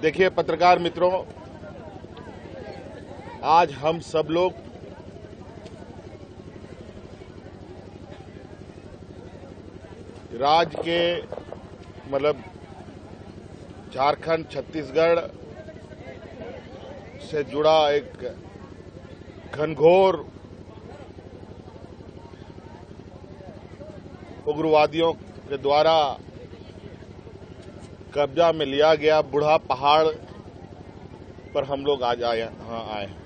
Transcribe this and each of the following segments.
देखिए पत्रकार मित्रों, आज हम सब लोग राज्य के मतलब झारखंड, छत्तीसगढ़ से जुड़ा एक घनघोर उग्रवादियों के द्वारा कब्जा में लिया गया बूढ़ा पहाड़ पर हम लोग आज आए हैं।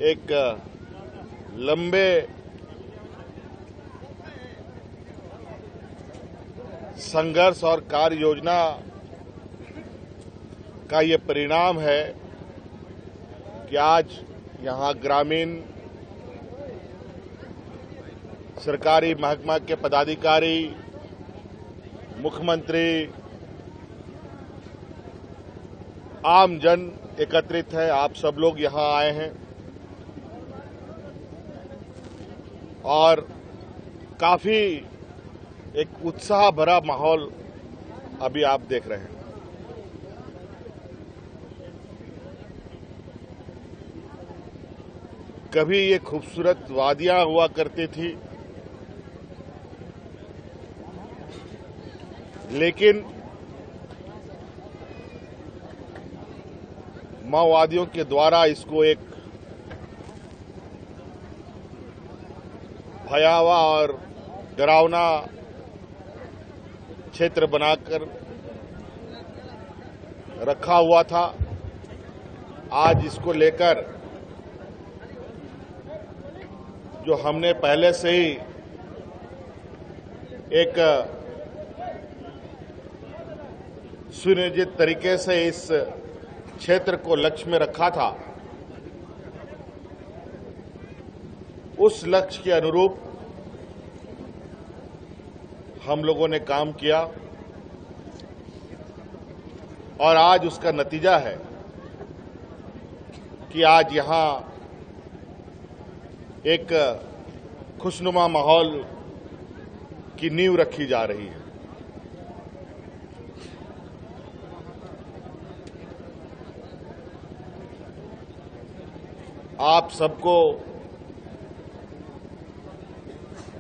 एक लंबे संघर्ष और कार्य योजना का ये परिणाम है कि आज यहां ग्रामीण सरकारी महकमा के पदाधिकारी, मुख्यमंत्री, आम जन एकत्रित है। आप सब लोग यहां आए हैं और काफी एक उत्साह भरा माहौल अभी आप देख रहे हैं। कभी ये खूबसूरत वादियां हुआ करती थी, लेकिन माओवादियों के द्वारा इसको एक भयावह और डरावना क्षेत्र बनाकर रखा हुआ था। आज इसको लेकर जो हमने पहले से ही एक सुनियोजित तरीके से इस क्षेत्र को लक्ष्य में रखा था, उस लक्ष्य के अनुरूप हम लोगों ने काम किया और आज उसका नतीजा है कि आज यहां एक खुशनुमा माहौल की नींव रखी जा रही है। आप सबको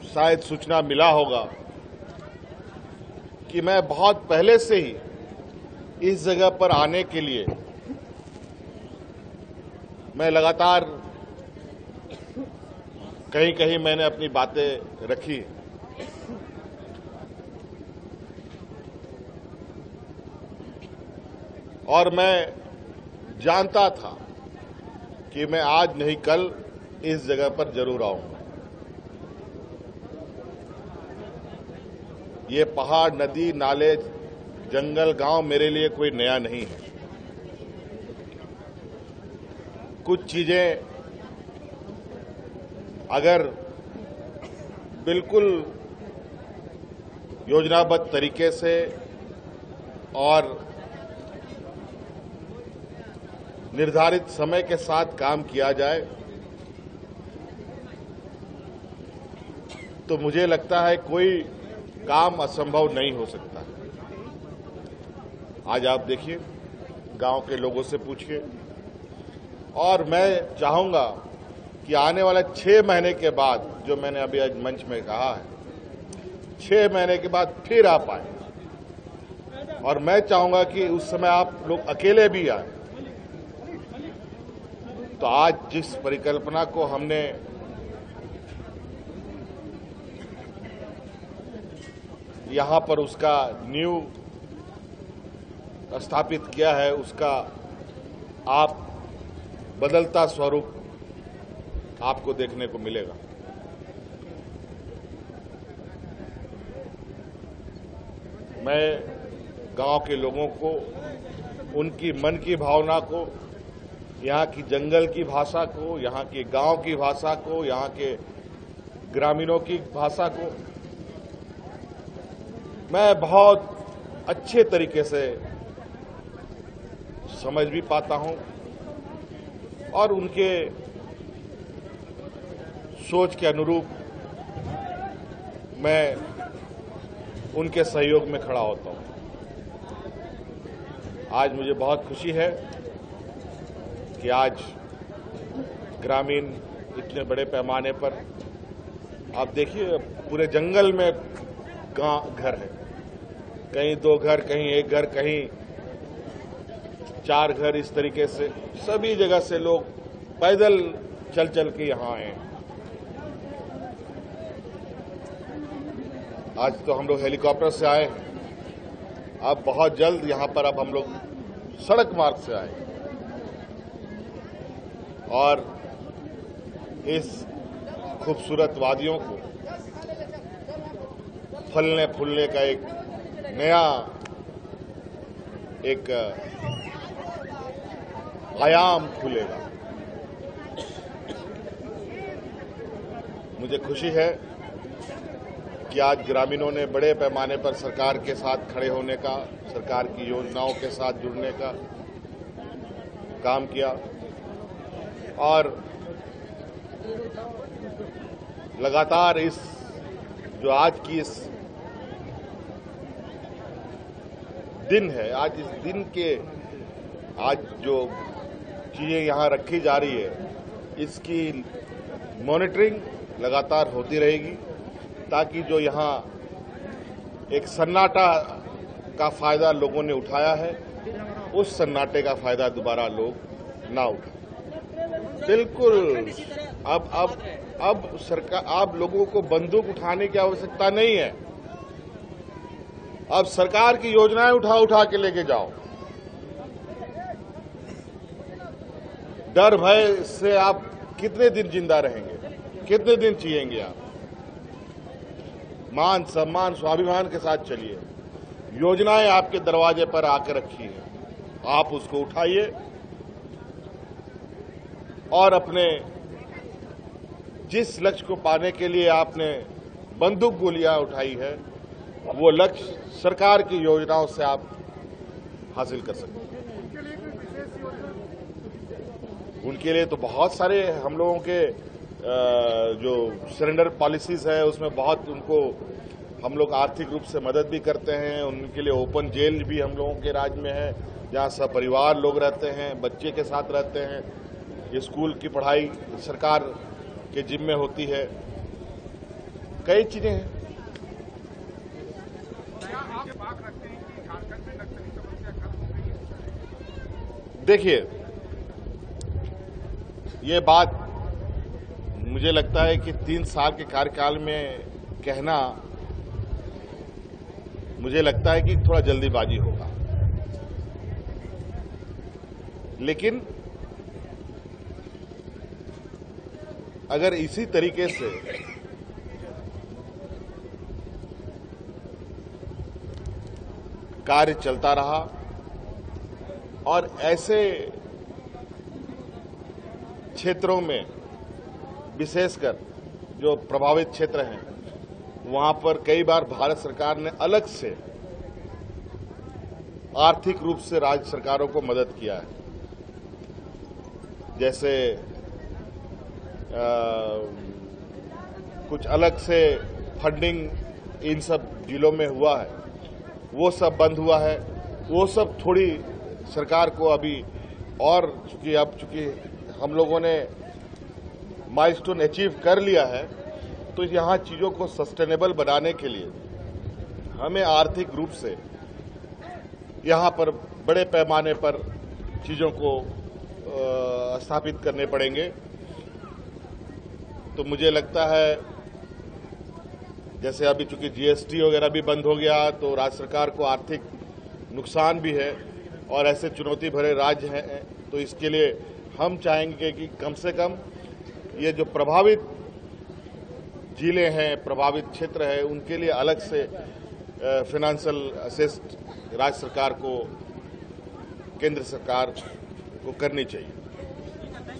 शायद सूचना मिला होगा कि मैं बहुत पहले से ही इस जगह पर आने के लिए मैं लगातार कहीं कहीं मैंने अपनी बातें रखी और मैं जानता था कि मैं आज नहीं कल इस जगह पर जरूर आऊंगा। ये पहाड़, नदी, नाले, जंगल, गांव मेरे लिए कोई नया नहीं है। कुछ चीजें अगर बिल्कुल योजनाबद्ध तरीके से और निर्धारित समय के साथ काम किया जाए तो मुझे लगता है कोई काम असंभव नहीं हो सकता। आज आप देखिए, गांव के लोगों से पूछिए, और मैं चाहूंगा कि आने वाले 6 महीने के बाद, जो मैंने अभी आज मंच में कहा है, 6 महीने के बाद फिर आप आए और मैं चाहूंगा कि उस समय आप लोग अकेले भी आए। तो आज जिस परिकल्पना को हमने यहां पर उसका नींव स्थापित किया है, उसका आप बदलता स्वरूप आपको देखने को मिलेगा। मैं गांव के लोगों को, उनकी मन की भावना को, यहाँ की जंगल की भाषा को, यहाँ के गांव की भाषा को, यहाँ के ग्रामीणों की भाषा को मैं बहुत अच्छे तरीके से समझ भी पाता हूं और उनके सोच के अनुरूप मैं उनके सहयोग में खड़ा होता हूं। आज मुझे बहुत खुशी है कि आज ग्रामीण इतने बड़े पैमाने पर आप देखिए पूरे जंगल में घर है, कहीं 2 घर, कहीं 1 घर, कहीं 4 घर, इस तरीके से सभी जगह से लोग पैदल चल चल के यहाँ आए। आज तो हम लोग हेलीकॉप्टर से आए, अब बहुत जल्द यहाँ पर अब हम लोग सड़क मार्ग से आए और इस खूबसूरत वादियों को फलने फूलने का एक नया आयाम खुलेगा। मुझे खुशी है कि आज ग्रामीणों ने बड़े पैमाने पर सरकार के साथ खड़े होने का, सरकार की योजनाओं के साथ जुड़ने का काम किया और लगातार इस जो आज की इस दिन है, आज इस दिन के आज जो चीजें यहाँ रखी जा रही है, इसकी मॉनिटरिंग लगातार होती रहेगी ताकि जो यहाँ एक सन्नाटा का फायदा लोगों ने उठाया है, उस सन्नाटे का फायदा दोबारा लोग ना उठाएं। बिल्कुल अब सरकार, आप लोगों को बंदूक उठाने की आवश्यकता नहीं है। अब सरकार की योजनाएं उठा के लेके जाओ। डर भय से आप कितने दिन जिंदा रहेंगे, कितने दिन जिएंगे आप? मान सम्मान स्वाभिमान के साथ चलिए। योजनाएं आपके दरवाजे पर आकर रखी हैं, आप उसको उठाइए और अपने जिस लक्ष्य को पाने के लिए आपने बंदूक गोलियां उठाई है, वो लक्ष्य सरकार की योजनाओं से आप हासिल कर सकते हैं। उनके लिए तो बहुत सारे हम लोगों के जो सरेंडर पॉलिसीज है, उसमें बहुत उनको हम लोग आर्थिक रूप से मदद भी करते हैं। उनके लिए ओपन जेल भी हम लोगों के राज्य में है, जहां सपरिवार लोग रहते हैं, बच्चे के साथ रहते हैं। स्कूल की पढ़ाई सरकार के जिम्मे होती है। कई चीजें हैं। देखिए, ये बात मुझे लगता है कि 3 साल के कार्यकाल में कहना, मुझे लगता है कि थोड़ा जल्दीबाजी होगा, लेकिन अगर इसी तरीके से कार्य चलता रहा और ऐसे क्षेत्रों में, विशेषकर जो प्रभावित क्षेत्र हैं, वहां पर कई बार भारत सरकार ने अलग से आर्थिक रूप से राज्य सरकारों को मदद किया है। जैसे कुछ अलग से फंडिंग इन सब जिलों में हुआ है, वो सब बंद हुआ है। वो सब थोड़ी सरकार को अभी, और चूंकि हम लोगों ने माइलस्टोन अचीव कर लिया है, तो यहाँ चीजों को सस्टेनेबल बनाने के लिए हमें आर्थिक रूप से यहाँ पर बड़े पैमाने पर चीजों को स्थापित करने पड़ेंगे। तो मुझे लगता है, जैसे अभी चूंकि जीएसटी वगैरह भी बंद हो गया, तो राज्य सरकार को आर्थिक नुकसान भी है और ऐसे चुनौती भरे राज्य हैं, तो इसके लिए हम चाहेंगे कि कम से कम ये जो प्रभावित जिले हैं, प्रभावित क्षेत्र है, उनके लिए अलग से फाइनेंशियल असिस्ट राज्य सरकार को, केंद्र सरकार को करनी चाहिए।